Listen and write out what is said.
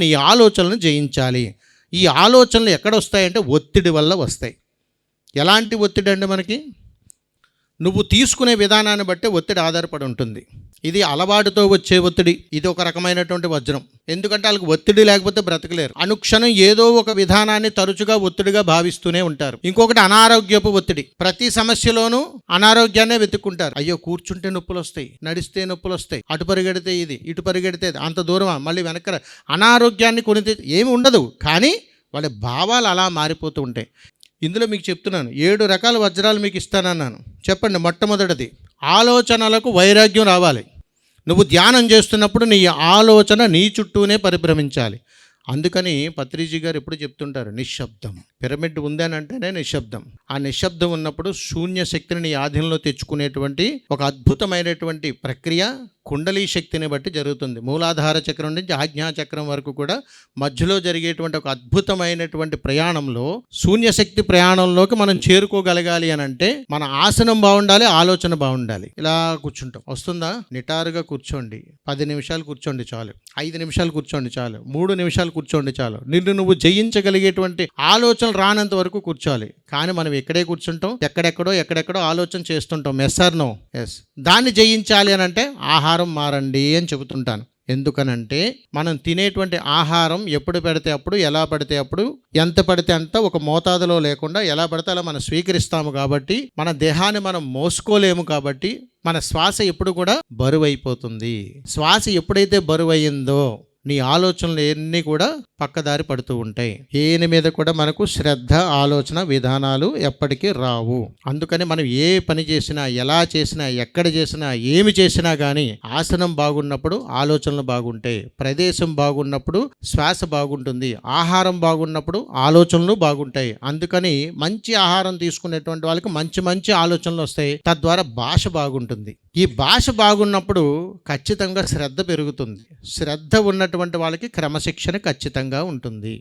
నీ ఆలోచనలను జయించాలి. ఈ ఆలోచనలు ఎక్కడ వస్తాయంటే ఒత్తిడి వల్ల వస్తాయి. ఎలాంటి ఒత్తిడి అండి? మనకి నువ్వు తీసుకునే విధానాన్ని బట్టి ఒత్తిడి ఆధారపడి ఉంటుంది. ఇది అలవాటుతో వచ్చే ఒత్తిడి, ఇది ఒక రకమైనటువంటి వజ్రం. ఎందుకంటే వాళ్ళకి ఒత్తిడి లేకపోతే బ్రతకలేరు. అనుక్షణం ఏదో ఒక విధానాన్ని తరచుగా ఒత్తిడిగా భావిస్తూనే ఉంటారు. ఇంకొకటి అనారోగ్యపు ఒత్తిడి. ప్రతి సమస్యలోనూ అనారోగ్యాన్నే వెతుక్కుంటారు. అయ్యో కూర్చుంటే నొప్పులు వస్తాయి, నడిస్తే నొప్పులు వస్తాయి, అటు పరిగెడితే ఇది, ఇటు పరిగెడితే అంత దూరమా, మళ్ళీ వెనక అనారోగ్యాన్ని కొనితే ఏమి ఉండదు, కానీ వాళ్ళ భావాలు అలా మారిపోతూ ఉంటాయి. ఇందులో మీకు చెప్తున్నాను, 7 రకాల వజ్రాలు మీకు ఇస్తానన్నాను. చెప్పండి. మొట్టమొదటిది, ఆలోచనలకు వైరాగ్యం రావాలి. నువ్వు ధ్యానం చేస్తున్నప్పుడు నీ ఆలోచన నీ చుట్టూనే పరిభ్రమించాలి. అందుకని పత్రిజీ గారు ఎప్పుడు చెప్తుంటారు, నిశ్శబ్దం. పిరమిడ్ ఉందని అంటేనే నిశ్శబ్దం. ఆ నిశ్శబ్దం ఉన్నప్పుడు శూన్య శక్తిని నీ ఆధీనంలో తెచ్చుకునేటువంటి ఒక అద్భుతమైనటువంటి ప్రక్రియ కుండలీ శక్తిని బట్టి జరుగుతుంది. మూలాధార చక్రం నుంచి ఆజ్ఞా చక్రం వరకు కూడా మధ్యలో జరిగేటువంటి ఒక అద్భుతమైనటువంటి ప్రయాణంలో, శూన్యశక్తి ప్రయాణంలోకి మనం చేరుకోగలగాలి అని అంటే మన ఆసనం బాగుండాలి, ఆలోచన బాగుండాలి. ఇలా కూర్చుంటాం, వస్తుందా? నిటారుగా కూర్చోండి. 10 నిమిషాలు కూర్చోండి చాలు, 5 నిమిషాలు కూర్చోండి చాలు, 3 నిమిషాలు కూర్చోండి చాలు. నిన్ను నువ్వు జయించగలిగేటువంటి ఆలోచనలు రానంత వరకు కూర్చోవాలి. కానీ మనం ఎక్కడే కూర్చుంటాం, ఎక్కడెక్కడో ఆలోచన చేస్తుంటాం. Yes or no? ఎస్. దాన్ని జయించాలి అని అంటే ఆహారం మారండి అని చెబుతుంటాను. ఎందుకనంటే మనం తినేటువంటి ఆహారం ఎప్పుడు పడితే అప్పుడు, ఎలా పడితే అప్పుడు, ఎంత పడితే అంత ఒక మోతాదులో లేకుండా ఎలా పడితే అలా మనం స్వీకరిస్తాము. కాబట్టి మన దేహాన్ని మనం మోసుకోలేము. కాబట్టి మన శ్వాస ఎప్పుడు కూడా బరువైపోతుంది. శ్వాస ఎప్పుడైతే బరువయ్యిందో నీ ఆలోచనలు ఎన్ని కూడా పక్కదారి పడుతూ ఉంటాయి. దేని మీద కూడా మనకు శ్రద్ధ, ఆలోచన విధానాలు ఎప్పటికీ రావు. అందుకని మనం ఏ పని చేసినా, ఎలా చేసినా, ఎక్కడ చేసినా, ఏమి చేసినా కానీ ఆసనం బాగున్నప్పుడు ఆలోచనలు బాగుంటాయి, ప్రదేశం బాగున్నప్పుడు శ్వాస బాగుంటుంది, ఆహారం బాగున్నప్పుడు ఆలోచనలు బాగుంటాయి. అందుకని మంచి ఆహారం తీసుకునేటువంటి వాళ్ళకి మంచి మంచి ఆలోచనలు వస్తాయి. తద్వారా భాష బాగుంటుంది. ఈ భాష బాగున్నప్పుడు ఖచ్చితంగా శ్రద్ధ పెరుగుతుంది. శ్రద్ధ ఉన్నటువంటి వాళ్ళకి క్రమశిక్షణ ఖచ్చితంగా ఉంటుంది.